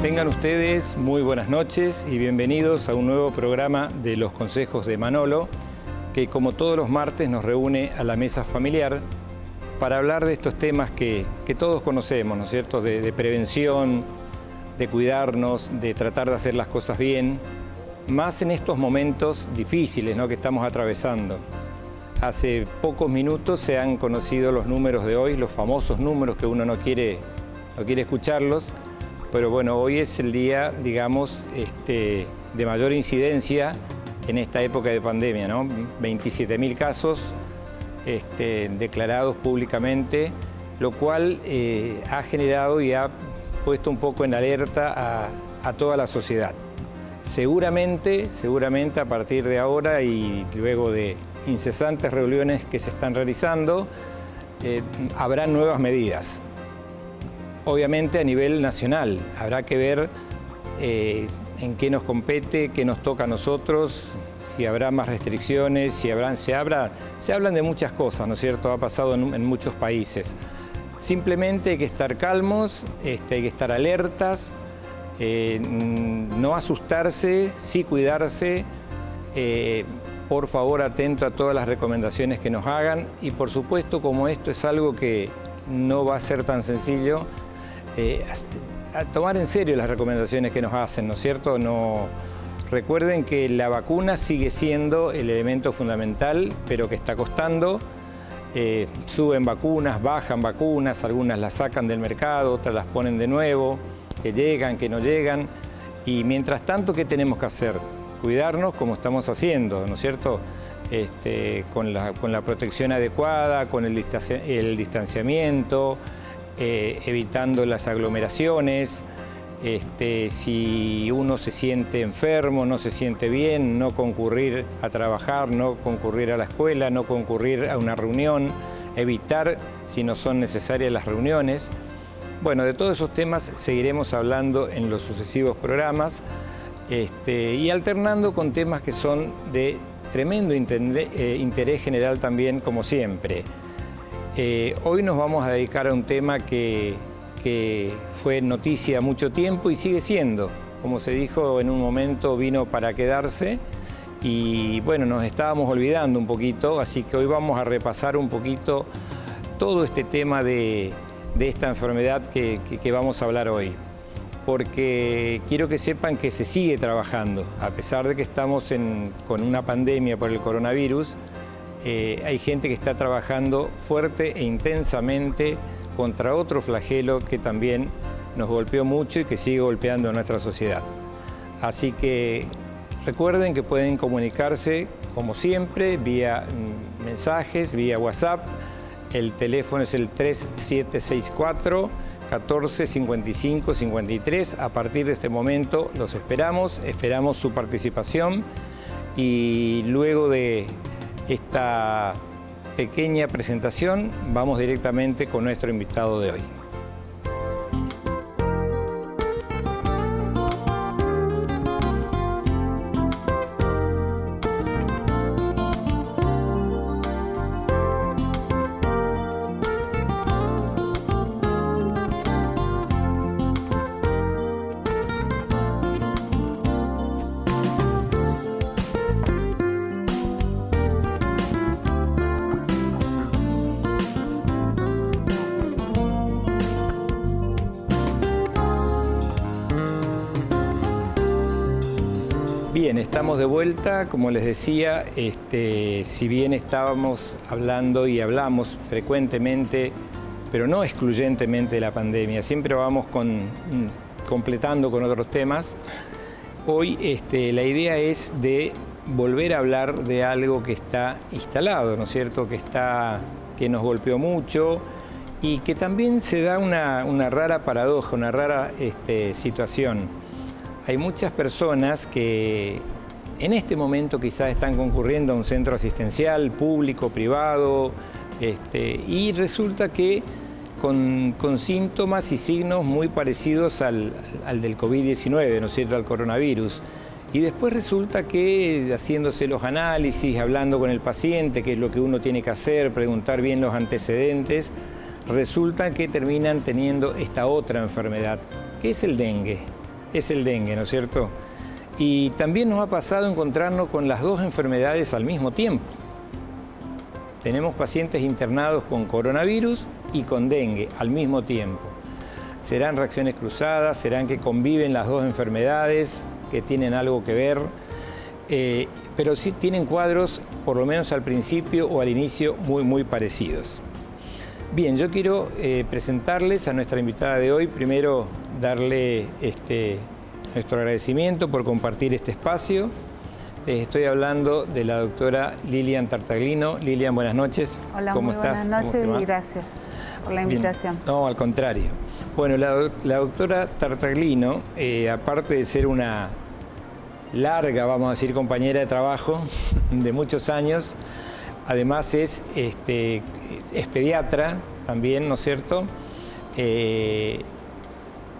Tengan ustedes muy buenas noches y bienvenidos a un nuevo programa de Los Consejos de Manolo, que como todos los martes nos reúne a la mesa familiar para hablar de estos temas que todos conocemos, ¿no es cierto?, de prevención, de cuidarnos, de tratar de hacer las cosas bien, más en estos momentos difíciles, ¿no?, que estamos atravesando. Hace pocos minutos se han conocido los números de hoy, los famosos números que uno no quiere escucharlos, pero bueno, hoy es el día, digamos, de mayor incidencia en esta época de pandemia, ¿no? 27.000 casos declarados públicamente, lo cual ha generado y ha puesto un poco en alerta a toda la sociedad. Seguramente a partir de ahora y luego de incesantes reuniones que se están realizando, habrá nuevas medidas. Obviamente a nivel nacional, habrá que ver en qué nos compete, qué nos toca a nosotros, si habrá más restricciones, se hablan de muchas cosas, ¿no es cierto? Ha pasado en muchos países. Simplemente hay que estar calmos, hay que estar alertas, no asustarse, sí cuidarse, por favor atento a todas las recomendaciones que nos hagan y por supuesto, como esto es algo que no va a ser tan sencillo, a tomar en serio las recomendaciones que nos hacen, ¿no es cierto? Recuerden que la vacuna sigue siendo el elemento fundamental, pero que está costando. Suben vacunas, bajan vacunas, algunas las sacan del mercado, otras las ponen de nuevo, que llegan, que no llegan. Y mientras tanto, ¿qué tenemos que hacer? Cuidarnos como estamos haciendo, ¿no es cierto? Con la protección adecuada, con el distanciamiento, evitando las aglomeraciones. Si uno se siente enfermo, no se siente bien, no concurrir a trabajar, no concurrir a la escuela, no concurrir a una reunión, evitar si no son necesarias las reuniones. Bueno, de todos esos temas seguiremos hablando en los sucesivos programas y alternando con temas que son de tremendo interés general también, como siempre. Hoy nos vamos a dedicar a un tema que fue noticia mucho tiempo y sigue siendo. Como se dijo en un momento, vino para quedarse y bueno, nos estábamos olvidando un poquito, así que hoy vamos a repasar un poquito todo este tema de esta enfermedad que vamos a hablar hoy. Porque quiero que sepan que se sigue trabajando, a pesar de que estamos con una pandemia por el coronavirus, hay gente que está trabajando fuerte e intensamente contra otro flagelo que también nos golpeó mucho y que sigue golpeando a nuestra sociedad. Así que recuerden que pueden comunicarse, como siempre, vía mensajes, vía WhatsApp. El teléfono es el 3764 14 55 53. A partir de este momento los esperamos su participación y luego de esta pequeña presentación vamos directamente con nuestro invitado de hoy. Bien, estamos de vuelta, como les decía, si bien estábamos hablando y hablamos frecuentemente, pero no excluyentemente de la pandemia, siempre vamos completando con otros temas. Hoy la idea es de volver a hablar de algo que está instalado, ¿no es cierto?, que nos golpeó mucho y que también se da una rara paradoja, una rara situación. Hay muchas personas que en este momento quizás están concurriendo a un centro asistencial público, privado, y resulta que con síntomas y signos muy parecidos al del COVID-19, ¿no es cierto?, al coronavirus. Y después resulta que haciéndose los análisis, hablando con el paciente, que es lo que uno tiene que hacer, preguntar bien los antecedentes, resulta que terminan teniendo esta otra enfermedad, que es el dengue. es el dengue, ¿no es cierto? Y también nos ha pasado encontrarnos con las dos enfermedades al mismo tiempo. Tenemos pacientes internados con coronavirus y con dengue al mismo tiempo. ¿Serán reacciones cruzadas? ¿Serán que conviven las dos enfermedades, que tienen algo que ver? Pero sí tienen cuadros, por lo menos al principio o al inicio, muy parecidos. Bien, yo quiero presentarles a nuestra invitada de hoy. Primero, darle nuestro agradecimiento por compartir este espacio. Les estoy hablando de la doctora Lilian Tartaglino. Lilian, buenas noches. Hola, ¿Cómo muy estás? buenas noches y gracias por la invitación. Bien. No, al contrario. Bueno, la doctora Tartaglino, aparte de ser una larga, vamos a decir, compañera de trabajo de muchos años, además es pediatra también, ¿no es cierto?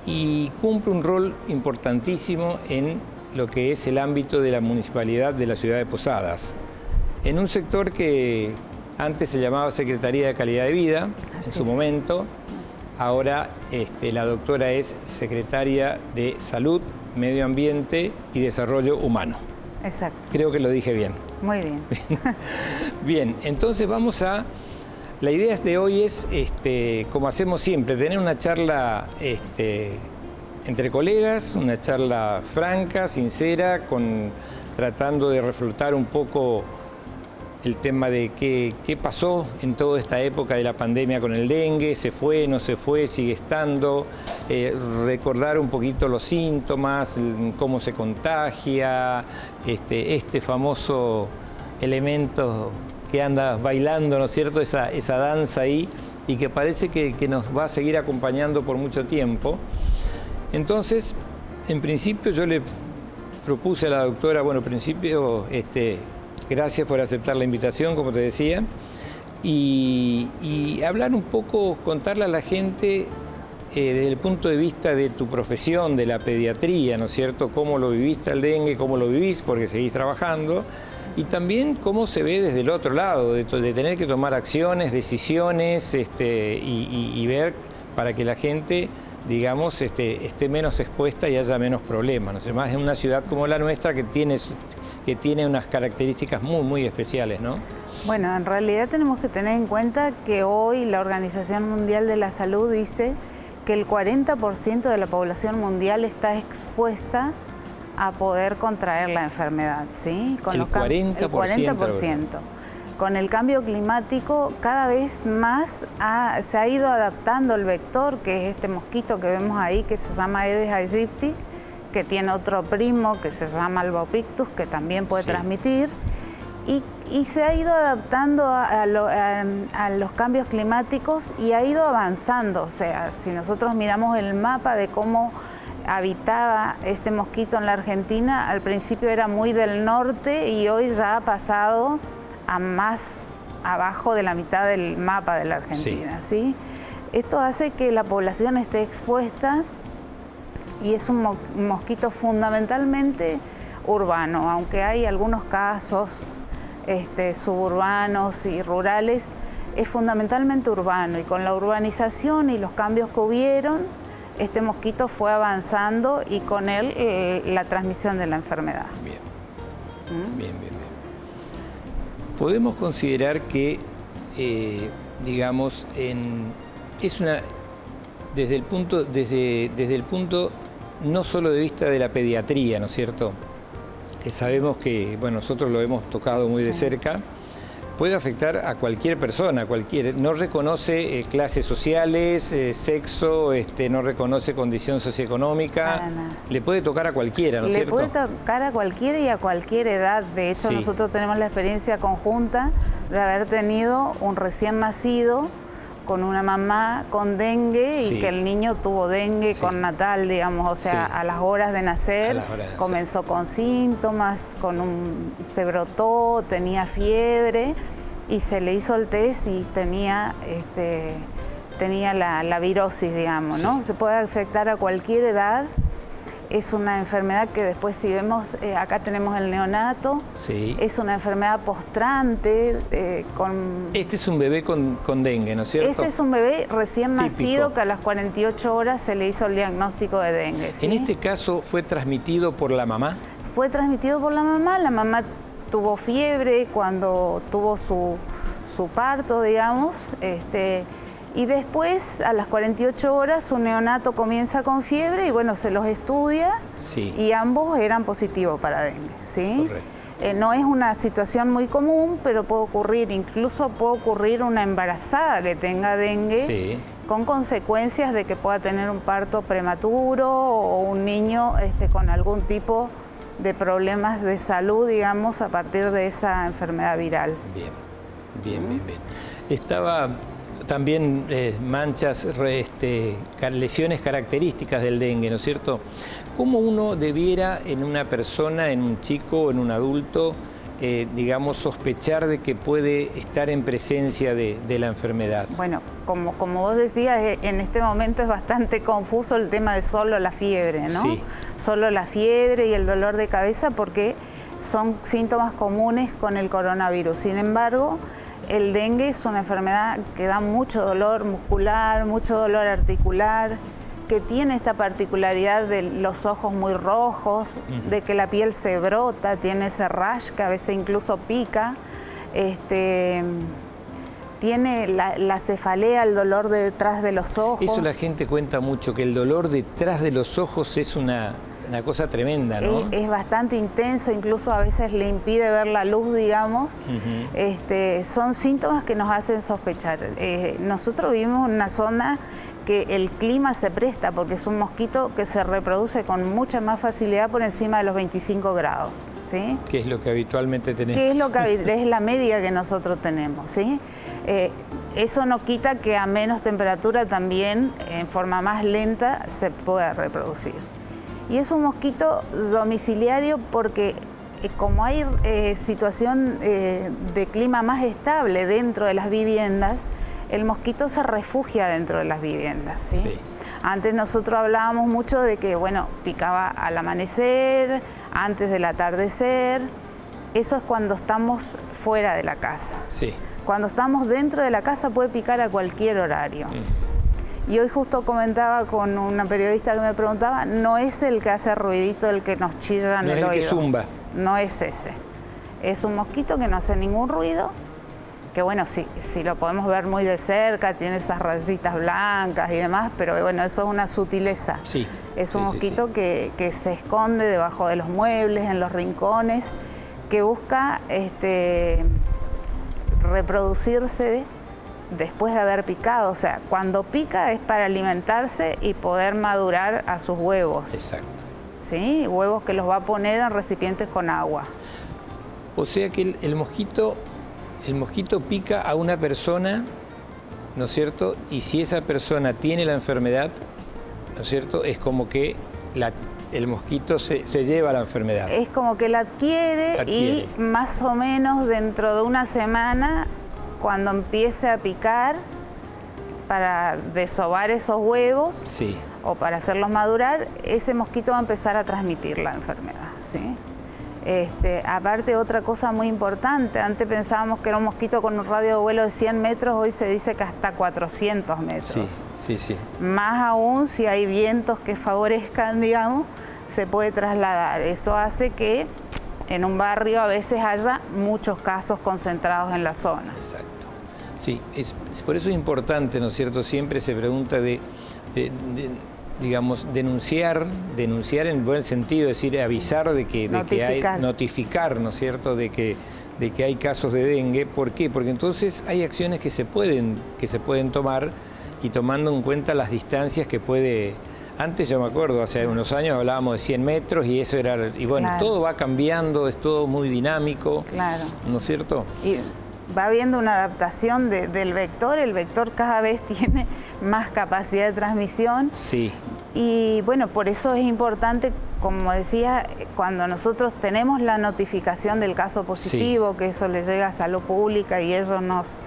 Y cumple un rol importantísimo en lo que es el ámbito de la municipalidad de la ciudad de Posadas, en un sector que antes se llamaba Secretaría de Calidad de Vida, en su momento. Ahora la doctora es secretaria de Salud, Medio Ambiente y Desarrollo Humano. Exacto. Creo que lo dije bien. Muy bien. Bien, entonces vamos a... La idea de hoy es, como hacemos siempre, tener una charla entre colegas, una charla franca, sincera, tratando de reflotar un poco el tema de qué pasó en toda esta época de la pandemia con el dengue, se fue, no se fue, sigue estando, recordar un poquito los síntomas, cómo se contagia, este famoso elemento que anda bailando, ¿no es cierto?, esa danza ahí, y que parece que nos va a seguir acompañando por mucho tiempo. Entonces, en principio yo le propuse a la doctora, bueno, en principio, gracias por aceptar la invitación, como te decía, y hablar un poco, contarle a la gente desde el punto de vista de tu profesión, de la pediatría, ¿no es cierto?, cómo lo viviste al dengue, cómo lo vivís, porque seguís trabajando, y también cómo se ve desde el otro lado, de tener que tomar acciones, decisiones, y ver para que la gente, digamos, esté menos expuesta y haya menos problemas, ¿no? Además, en una ciudad como la nuestra que tiene unas características muy especiales, ¿no? Bueno, en realidad tenemos que tener en cuenta que hoy la Organización Mundial de la Salud dice que el 40% de la población mundial está expuesta a poder contraer la enfermedad, ¿sí? El 40%. El 40%. Con el cambio climático, cada vez más se ha ido adaptando el vector, que es este mosquito que vemos ahí, que se llama Aedes aegypti, que tiene otro primo que se llama Albopictus, que también puede transmitir, y se ha ido adaptando a los cambios climáticos y ha ido avanzando. O sea, si nosotros miramos el mapa de cómo habitaba este mosquito en la Argentina, al principio era muy del norte y hoy ya ha pasado a más abajo de la mitad del mapa de la Argentina, ¿sí? Esto hace que la población esté expuesta y es un mosquito fundamentalmente urbano, aunque hay algunos casos suburbanos y rurales, es fundamentalmente urbano, y con la urbanización y los cambios que hubieron, este mosquito fue avanzando y con él la transmisión de la enfermedad. Bien. Bien. Podemos considerar que, digamos, desde el punto no solo de vista de la pediatría, ¿no es cierto?, que sabemos que, bueno, nosotros lo hemos tocado muy de cerca, puede afectar a cualquier persona, no reconoce clases sociales, sexo, no reconoce condición socioeconómica, le puede tocar a cualquiera, ¿no es cierto? Le puede tocar a cualquiera y a cualquier edad. De hecho, nosotros tenemos la experiencia conjunta de haber tenido un recién nacido con una mamá con dengue y que el niño tuvo dengue con natal, digamos, o sea, a las horas de nacer, comenzó con síntomas, se brotó, tenía fiebre y se le hizo el test y tenía la virosis, digamos, ¿no? Se puede afectar a cualquier edad. Es una enfermedad que después, si vemos, acá tenemos el neonato. Sí. Es una enfermedad postrante. Este es un bebé con dengue, ¿no es cierto? Ese es un bebé recién nacido que a las 48 horas se le hizo el diagnóstico de dengue. ¿Sí? En este caso, ¿fue transmitido por la mamá? Fue transmitido por la mamá tuvo fiebre cuando tuvo su parto, digamos, y después a las 48 horas un neonato comienza con fiebre y bueno, se los estudia. Sí. Y ambos eran positivos para dengue, ¿sí? Correcto. No es una situación muy común, pero puede ocurrir, incluso puede ocurrir una embarazada que tenga dengue, sí, con consecuencias de que pueda tener un parto prematuro o un niño con algún tipo de problemas de salud, digamos, a partir de esa enfermedad viral. Bien. Estaba también manchas, lesiones características del dengue, ¿no es cierto? ¿Cómo uno debiera en una persona, en un chico o en un adulto, digamos, sospechar de que puede estar en presencia de la enfermedad? Bueno, como vos decías, en este momento es bastante confuso el tema de solo la fiebre, ¿no? Sí. Solo la fiebre y el dolor de cabeza, porque son síntomas comunes con el coronavirus. Sin embargo, el dengue es una enfermedad que da mucho dolor muscular, mucho dolor articular, que tiene esta particularidad de los ojos muy rojos, de que la piel se brota, tiene ese rash que a veces incluso pica, tiene la cefalea, el dolor de detrás de los ojos. Eso la gente cuenta mucho, que el dolor detrás de los ojos es una cosa tremenda, ¿no? Es bastante intenso, incluso a veces le impide ver la luz, digamos. Son síntomas que nos hacen sospechar. Nosotros vivimos en una zona que el clima se presta, porque es un mosquito que se reproduce con mucha más facilidad por encima de los 25 grados, ¿sí? ¿Qué es lo que habitualmente tenemos? Es la media que nosotros tenemos, ¿sí? Eso no quita que a menos temperatura también, en forma más lenta, se pueda reproducir. Y es un mosquito domiciliario porque como hay situación de clima más estable dentro de las viviendas, el mosquito se refugia dentro de las viviendas, ¿sí? Sí. Antes nosotros hablábamos mucho de que, bueno, picaba al amanecer, antes del atardecer. Eso es cuando estamos fuera de la casa. Sí. Cuando estamos dentro de la casa puede picar a cualquier horario. Y hoy justo comentaba con una periodista que me preguntaba, no es el que hace ruidito, el que nos chilla en el oído. No es el que zumba. No es ese. Es un mosquito que no hace ningún ruido, que bueno, si lo podemos ver muy de cerca, tiene esas rayitas blancas y demás, pero bueno, eso es una sutileza. Sí. Es un mosquito que se esconde debajo de los muebles, en los rincones, que busca reproducirse después de haber picado. O sea, cuando pica es para alimentarse y poder madurar a sus huevos. Exacto. ¿Sí? Huevos que los va a poner en recipientes con agua. O sea que el mosquito pica a una persona, ¿no es cierto? Y si esa persona tiene la enfermedad, ¿no es cierto? Es como que el mosquito se lleva la enfermedad. Es como que la adquiere y más o menos dentro de una semana, cuando empiece a picar para desovar esos huevos, sí, o para hacerlos madurar, ese mosquito va a empezar a transmitir la enfermedad, ¿sí? Aparte, otra cosa muy importante, antes pensábamos que era un mosquito con un radio de vuelo de 100 metros, hoy se dice que hasta 400 metros. Sí. Más aún si hay vientos que favorezcan, digamos, se puede trasladar. Eso hace que en un barrio a veces haya muchos casos concentrados en la zona. Exacto. Sí, por eso es importante, ¿no es cierto? Siempre se pregunta digamos, denunciar en buen sentido, es decir, avisar de que hay, notificar, ¿no es cierto?, de que hay casos de dengue. ¿Por qué? Porque entonces hay acciones que se pueden tomar, y tomando en cuenta las distancias que puede. Antes yo me acuerdo, hace unos años hablábamos de 100 metros y eso era. Y bueno, claro, todo va cambiando, es todo muy dinámico. Claro. ¿No es cierto? Y va habiendo una adaptación del vector. El vector cada vez tiene más capacidad de transmisión. Sí. Y bueno, por eso es importante, como decía, cuando nosotros tenemos la notificación del caso positivo, sí, que eso le llega a Salud Pública y ellos nos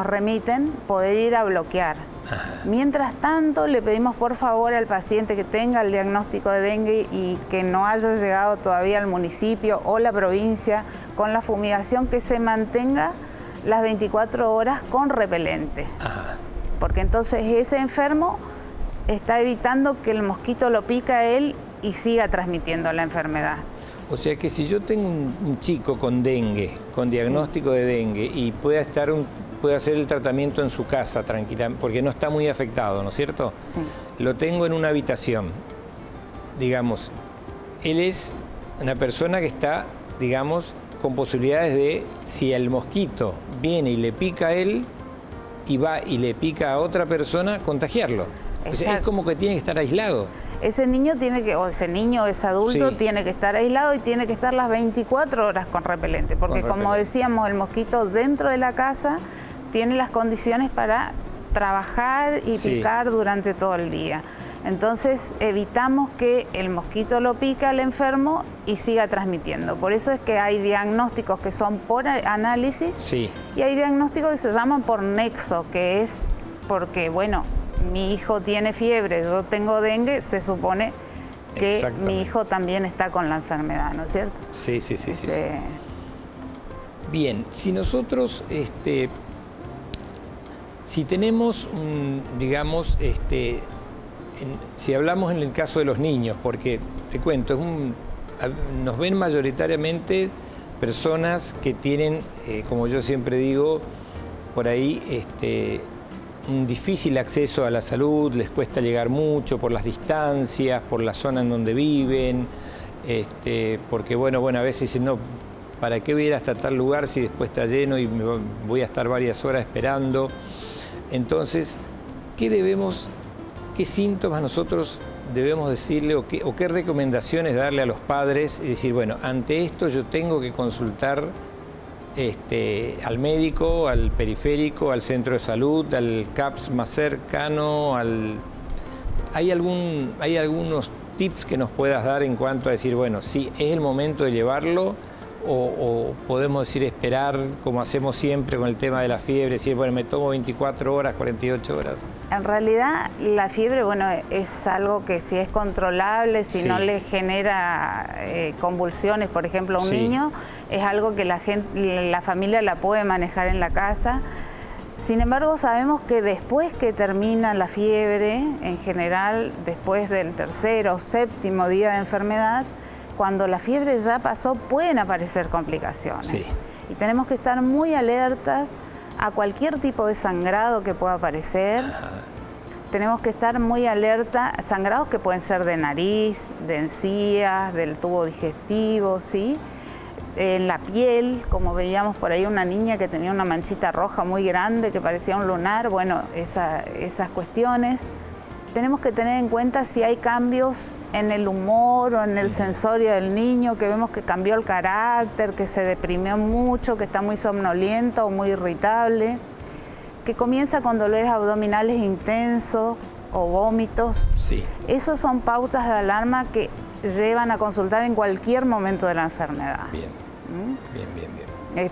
remiten, poder ir a bloquear. Ajá. Mientras tanto, le pedimos por favor al paciente que tenga el diagnóstico de dengue y que no haya llegado todavía al municipio o la provincia con la fumigación, que se mantenga las 24 horas con repelente. Ajá. Porque entonces ese enfermo está evitando que el mosquito lo pique a él y siga transmitiendo la enfermedad. O sea que si yo tengo un chico con dengue, con diagnóstico de dengue, y puede hacer el tratamiento en su casa tranquila, porque no está muy afectado, ¿no es cierto? Sí. Lo tengo en una habitación, digamos, él es una persona que está, digamos, con posibilidades de, si el mosquito viene y le pica a él, y va y le pica a otra persona, contagiarlo. O sea, es como que tiene que estar aislado. Ese niño ese adulto Sí. tiene que estar aislado y tiene que estar las 24 horas con repelente, porque como decíamos, el mosquito dentro de la casa tiene las condiciones para trabajar y Sí. picar durante todo el día. Entonces evitamos que el mosquito lo pique al enfermo y siga transmitiendo. Por eso es que hay diagnósticos que son por análisis, Sí. y hay diagnósticos que se llaman por nexo, que es porque, bueno, mi hijo tiene fiebre, yo tengo dengue, se supone que mi hijo también está con la enfermedad, ¿no es cierto? Sí. Bien, si nosotros, si tenemos, digamos, si hablamos en el caso de los niños, porque te cuento, nos ven mayoritariamente personas que tienen, como yo siempre digo, por ahí, un difícil acceso a la salud, les cuesta llegar mucho por las distancias, por la zona en donde viven, porque bueno, a veces dicen, no, ¿para qué voy a ir hasta tal lugar si después está lleno y voy a estar varias horas esperando? Entonces, ¿qué síntomas nosotros debemos decirle o qué recomendaciones darle a los padres y decir, bueno, ante esto yo tengo que consultar al médico, al periférico, al centro de salud, al CAPS más cercano? ¿Hay algunos tips que nos puedas dar en cuanto a decir, bueno, sí, es el momento de llevarlo, o podemos decir esperar, como hacemos siempre con el tema de la fiebre, decir, bueno, me tomo 24 horas, 48 horas? En realidad, la fiebre, bueno, es algo que si es controlable, si no le genera convulsiones, por ejemplo, a un niño, es algo que la familia la puede manejar en la casa. Sin embargo, sabemos que después que termina la fiebre, en general, después del tercero o séptimo día de enfermedad, cuando la fiebre ya pasó, pueden aparecer complicaciones. Sí. Y tenemos que estar muy alertas a cualquier tipo de sangrado que pueda aparecer. Tenemos que estar muy alerta a sangrados que pueden ser de nariz, de encías, del tubo digestivo, ¿sí? En la piel, como veíamos por ahí una niña que tenía una manchita roja muy grande que parecía un lunar, bueno, esas cuestiones. Tenemos que tener en cuenta si hay cambios en el humor o en el sensorio del niño, que vemos que cambió el carácter, que se deprimió mucho, que está muy somnoliento o muy irritable, que comienza con dolores abdominales intensos o vómitos. Sí. Esos son pautas de alarma que llevan a consultar en cualquier momento de la enfermedad. Bien.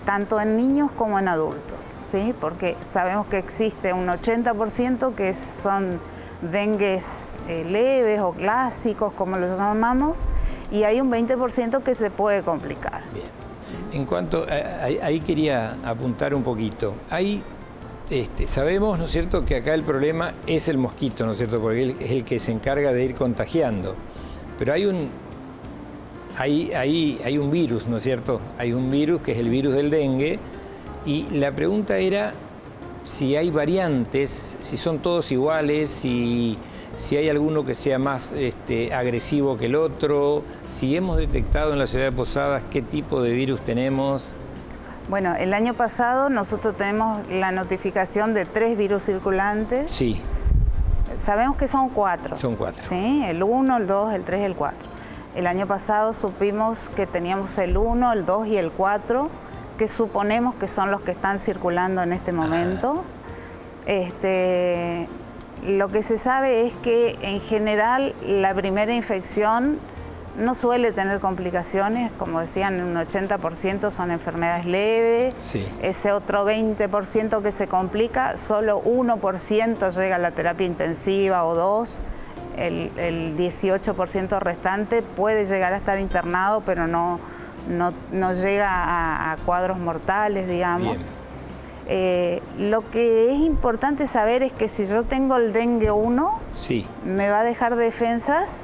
Tanto en niños como en adultos, ¿sí? Porque sabemos que existe un 80% que son dengues leves o clásicos, como los llamamos, y hay un 20% que se puede complicar. Bien. En cuanto ahí quería apuntar un poquito. Sabemos, ¿no es cierto?, que acá el problema es el mosquito, ¿no es cierto?, porque él es el que se encarga de ir contagiando. Pero hay un virus, ¿no es cierto? Hay un virus que es el virus del dengue, y la pregunta era si hay variantes, si son todos iguales, si hay alguno que sea más agresivo que el otro, si hemos detectado en la ciudad de Posadas qué tipo de virus tenemos. Bueno, el año pasado nosotros tenemos la notificación de 3 virus circulantes. Sí. Sabemos que son 4. Son 4. Sí, el 1, el 2, el 3 y el 4. El año pasado supimos que teníamos el 1, el 2 y el 4, que suponemos que son los que están circulando en este momento. Lo que se sabe es que en general la primera infección no suele tener complicaciones, como decían, un 80% son enfermedades leves, sí. Ese otro 20% que se complica, solo 1% llega a la terapia intensiva o 2%, el 18% restante puede llegar a estar internado, pero no llega a cuadros mortales, digamos. Lo que es importante saber es que si yo tengo el dengue 1, sí. me va a dejar defensas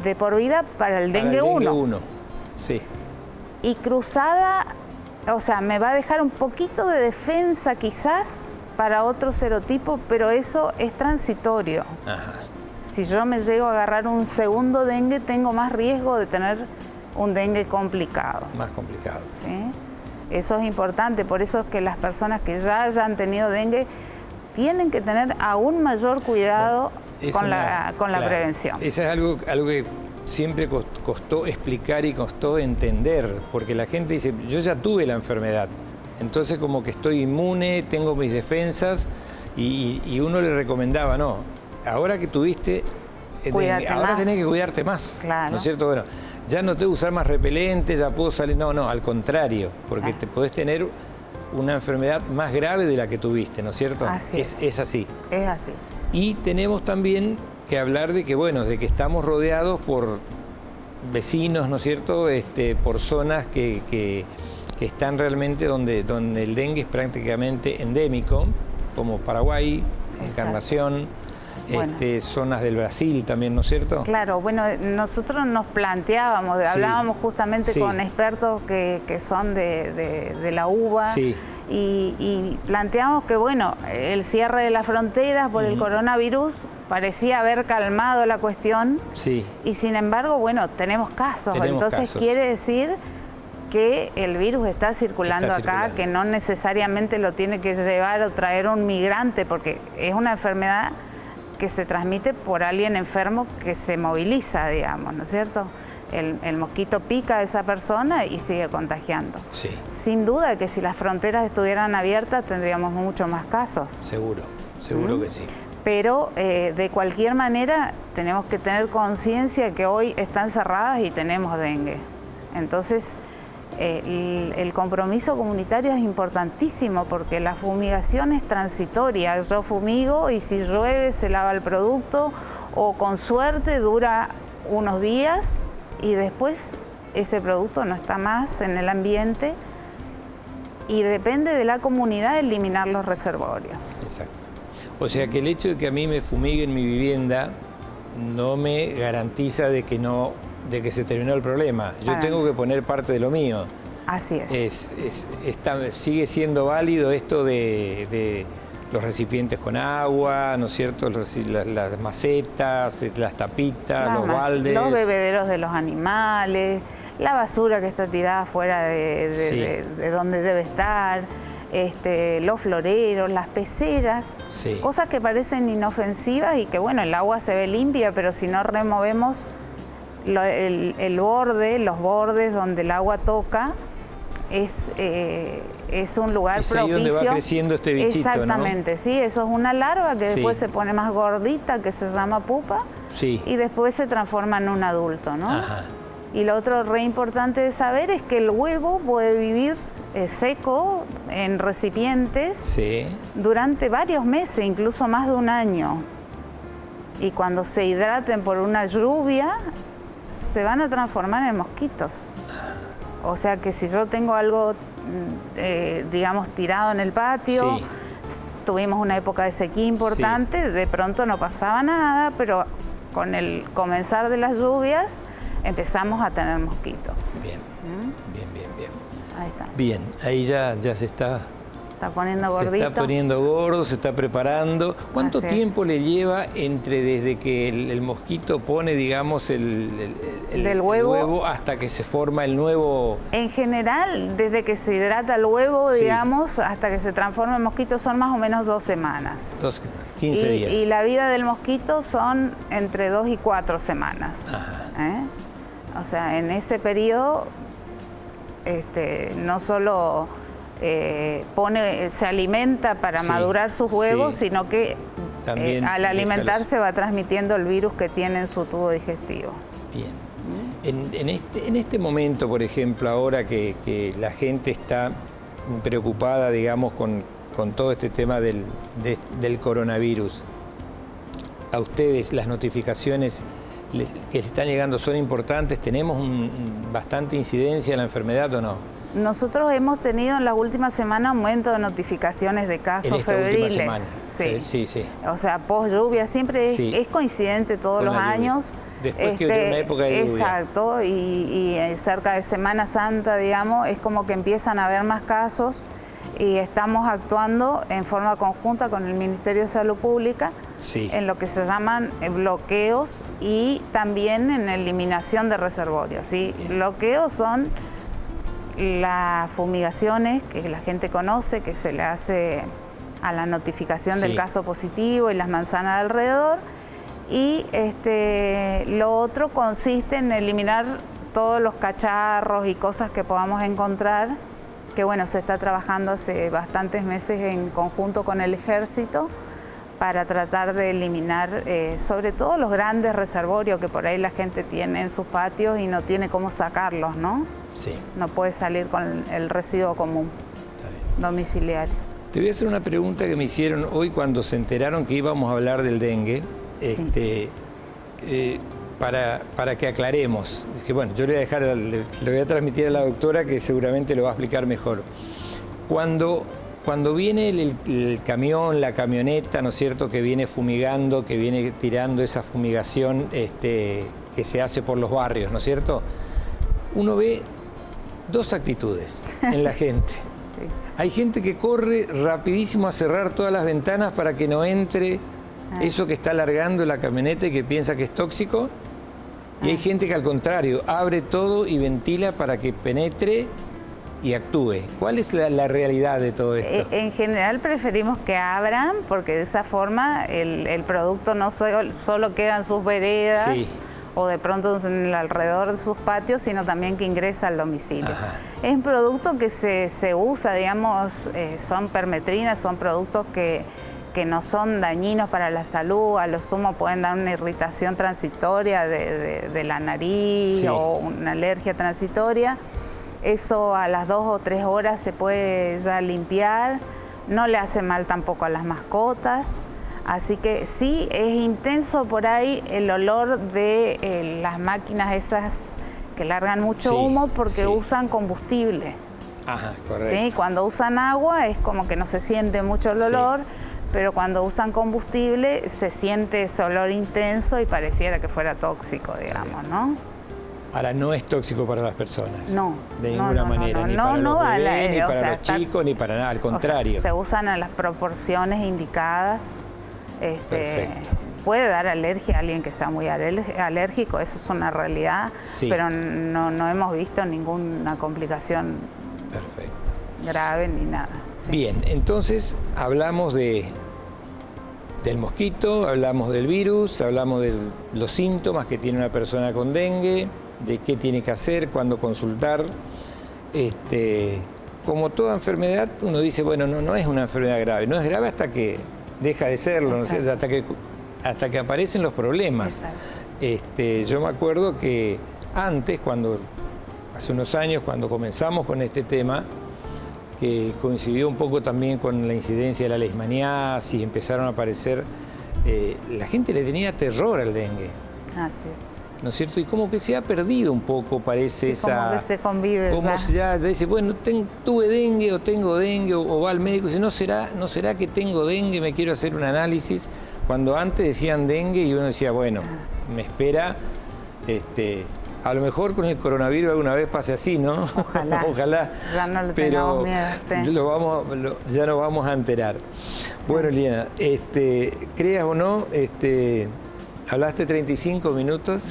de por vida para el dengue 1. Sí. Y cruzada, o sea, me va a dejar un poquito de defensa quizás para otro serotipo, pero eso es transitorio. Ajá. Si yo me llego a agarrar un segundo dengue, tengo más riesgo de tener un dengue complicado. Más complicado. ¿Sí? Eso es importante, por eso es que las personas que ya hayan tenido dengue tienen que tener aún mayor cuidado con la prevención. Eso es algo que siempre costó explicar y costó entender, porque la gente dice, yo ya tuve la enfermedad, entonces como que estoy inmune, tengo mis defensas, y uno le recomendaba, no, ahora que tuviste, ahora tenés que cuidarte más, claro. ¿No es cierto? Bueno, ya no tengo que usar más repelente, ya puedo salir, no, al contrario, porque te podés tener una enfermedad más grave de la que tuviste, ¿no es cierto? Así es. Es así. Es así. Y tenemos también que hablar de que, bueno, de que estamos rodeados por vecinos, ¿no es cierto? Por zonas que están realmente donde el dengue es prácticamente endémico, como Paraguay, Encarnación, zonas del Brasil también, ¿no es cierto? Claro, bueno, nosotros nos planteábamos, hablábamos justamente con expertos que son de la UBA, y planteamos que, bueno, el cierre de las fronteras por el coronavirus parecía haber calmado la cuestión, y sin embargo, bueno, tenemos casos. Entonces quiere decir que el virus está circulando acá, que no necesariamente lo tiene que llevar o traer un migrante, porque es una enfermedad que se transmite por alguien enfermo que se moviliza, digamos, ¿no es cierto? El mosquito pica a esa persona y sigue contagiando. Sí. Sin duda que si las fronteras estuvieran abiertas tendríamos muchos más casos. Seguro que sí. Pero de cualquier manera tenemos que tener conciencia que hoy están cerradas y tenemos dengue. Entonces el compromiso comunitario es importantísimo porque la fumigación es transitoria. Yo fumigo y si llueve se lava el producto o con suerte dura unos días y después ese producto no está más en el ambiente y depende de la comunidad eliminar los reservorios. Exacto. O sea que el hecho de que a mí me fumiguen mi vivienda no me garantiza de que se terminó el problema. Yo tengo que poner parte de lo mío. Así es. Sigue siendo válido esto de los recipientes con agua, ¿no es cierto? Las macetas, las tapitas, los baldes. Los bebederos de los animales, la basura que está tirada fuera de donde debe estar, los floreros, las peceras, cosas que parecen inofensivas y que, bueno, el agua se ve limpia, pero si no removemos los bordes donde el agua toca, es un lugar propicio. Es ahí donde va creciendo este bichito, exactamente, ¿no? Sí, eso es una larva que después se pone más gordita, que se llama pupa, y después se transforma en un adulto, ¿no? Ajá. Y lo otro re importante de saber es que el huevo puede vivir seco en recipientes durante varios meses, incluso más de un año. Y cuando se hidraten por una lluvia, se van a transformar en mosquitos. O sea que si yo tengo algo, digamos, tirado en el patio, tuvimos una época de sequía importante, de pronto no pasaba nada, pero con el comenzar de las lluvias empezamos a tener mosquitos. Bien. Ahí está. Bien, ahí ya se está poniendo gordito. Se está poniendo gordo, se está preparando. ¿Cuánto tiempo le lleva desde que el mosquito pone, digamos, el huevo hasta que se forma el nuevo? En general, desde que se hidrata el huevo, digamos, hasta que se transforma en mosquito son más o menos 2 semanas. 15 días. Y la vida del mosquito son entre 2 y 4 semanas. Ajá. O sea, en ese periodo no solo se alimenta para madurar sus huevos, sino que al alimentarse va transmitiendo el virus que tiene en su tubo digestivo. Bien. En este momento, por ejemplo, ahora que la gente está preocupada, digamos, con todo este tema del coronavirus, ¿a ustedes las notificaciones que les están llegando son importantes? ¿Tenemos bastante incidencia en la enfermedad o no? Nosotros hemos tenido en las últimas semanas aumento de notificaciones de casos febriles. Sí. O sea, post lluvia, siempre es coincidente todos los años. Después que de una época de lluvia. Exacto, y cerca de Semana Santa, digamos, es como que empiezan a haber más casos y estamos actuando en forma conjunta con el Ministerio de Salud Pública en lo que se llaman bloqueos y también en eliminación de reservorios. Bloqueos son las fumigaciones que la gente conoce, que se le hace a la notificación del caso positivo y las manzanas de alrededor. Y lo otro consiste en eliminar todos los cacharros y cosas que podamos encontrar, que bueno, se está trabajando hace bastantes meses en conjunto con el Ejército para tratar de eliminar sobre todo los grandes reservorios que por ahí la gente tiene en sus patios y no tiene cómo sacarlos, ¿no? Sí. No puede salir con el residuo común domiciliario. Te voy a hacer una pregunta que me hicieron hoy cuando se enteraron que íbamos a hablar del dengue, para que aclaremos. Que bueno, yo le voy a transmitir a la doctora que seguramente lo va a explicar mejor. Cuando viene el camión, la camioneta, ¿no es cierto?, que viene fumigando, que viene tirando esa fumigación que se hace por los barrios, ¿no es cierto?, uno ve dos actitudes en la gente. Hay gente que corre rapidísimo a cerrar todas las ventanas para que no entre eso que está largando la camioneta y que piensa que es tóxico. Y hay gente que al contrario, abre todo y ventila para que penetre y actúe. ¿Cuál es la realidad de todo esto? En general preferimos que abran porque de esa forma el producto no solo queda en sus veredas o de pronto en el alrededor de sus patios, sino también que ingresa al domicilio. Es un producto que se usa, digamos, son permetrinas, son productos que no son dañinos para la salud, a lo sumo pueden dar una irritación transitoria de la nariz o una alergia transitoria. Eso a las 2 o 3 horas se puede ya limpiar, no le hace mal tampoco a las mascotas. Así que sí, es intenso por ahí el olor de las máquinas esas que largan mucho humo porque usan combustible. Ajá, correcto. ¿Sí? Cuando usan agua es como que no se siente mucho el olor, pero cuando usan combustible se siente ese olor intenso y pareciera que fuera tóxico, digamos, ¿no? Ahora, no es tóxico para las personas. No. De ninguna manera. Ni para los bebés, ni para los chicos, ni para nada. Al contrario. Se usan en las proporciones indicadas. Puede dar alergia a alguien que sea muy alérgico, eso es una realidad, pero no hemos visto ninguna complicación grave ni nada. Bien, entonces hablamos del mosquito, hablamos del virus, hablamos de los síntomas que tiene una persona con dengue, de qué tiene que hacer, cuándo consultar. Como toda enfermedad, uno dice, bueno, no es una enfermedad grave, no es grave hasta que deja de serlo, ¿no? hasta que aparecen los problemas. Yo me acuerdo que antes, hace unos años, cuando comenzamos con este tema, que coincidió un poco también con la incidencia de la leishmaniasis, empezaron a aparecer, la gente le tenía terror al dengue. Así es. ¿No es cierto? Y como que se ha perdido un poco, parece esa... Como que se convive. Como ya dice, bueno, tuve dengue o tengo dengue, o va al médico y dice, ¿no será que tengo dengue? Me quiero hacer un análisis. Cuando antes decían dengue y uno decía, bueno, me espera, a lo mejor con el coronavirus alguna vez pase así, ¿no? Ojalá. Ojalá. Ya no le tengamos miedo. Ya nos vamos a enterar. Bueno, Liliana, creas o no, hablaste 35 minutos,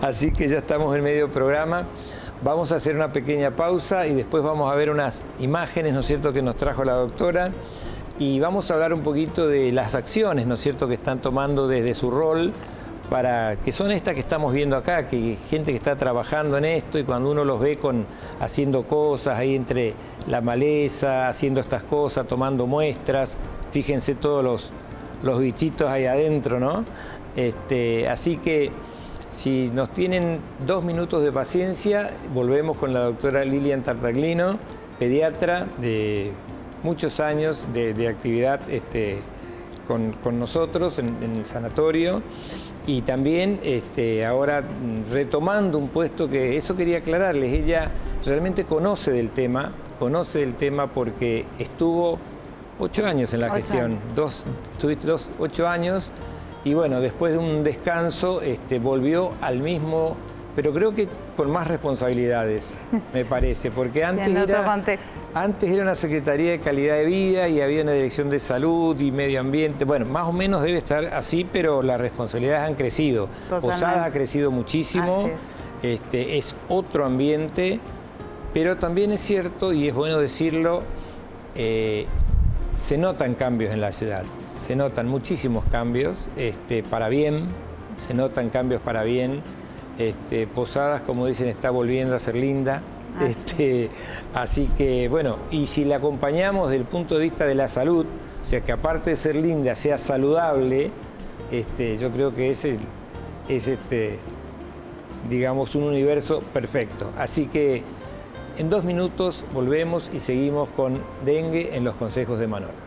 así que ya estamos en medio programa. Vamos a hacer una pequeña pausa y después vamos a ver unas imágenes, ¿no es cierto?, que nos trajo la doctora. Y vamos a hablar un poquito de las acciones, ¿no es cierto?, que están tomando desde su rol, que son estas que estamos viendo acá, que hay gente que está trabajando en esto y cuando uno los ve haciendo cosas ahí entre la maleza, haciendo estas cosas, tomando muestras, fíjense todos los bichitos ahí adentro, ¿no? Así que Si nos tienen 2 minutos de paciencia, volvemos con la doctora Lilian Tartaglino, pediatra de muchos años de actividad con nosotros en el sanatorio, y también ahora retomando un puesto que, eso quería aclararles, ella realmente conoce del tema porque estuvo 8 años en la gestión, estuviste 8 años, y bueno, después de un descanso volvió al mismo, pero creo que con más responsabilidades, me parece, porque antes, sí, antes era una Secretaría de Calidad de Vida y había una Dirección de Salud y Medio Ambiente. Bueno, más o menos debe estar así, pero las responsabilidades han crecido. Totalmente. Posada ha crecido muchísimo, es otro ambiente, pero también es cierto, y es bueno decirlo, se notan cambios en la ciudad, se notan muchísimos cambios, para bien, se notan cambios para bien. Posadas, como dicen, está volviendo a ser linda. Así que, bueno, y si la acompañamos desde el punto de vista de la salud, o sea, que aparte de ser linda, sea saludable, yo creo que es digamos, un universo perfecto. Así que en 2 minutos volvemos y seguimos con dengue en los consejos de Manolo.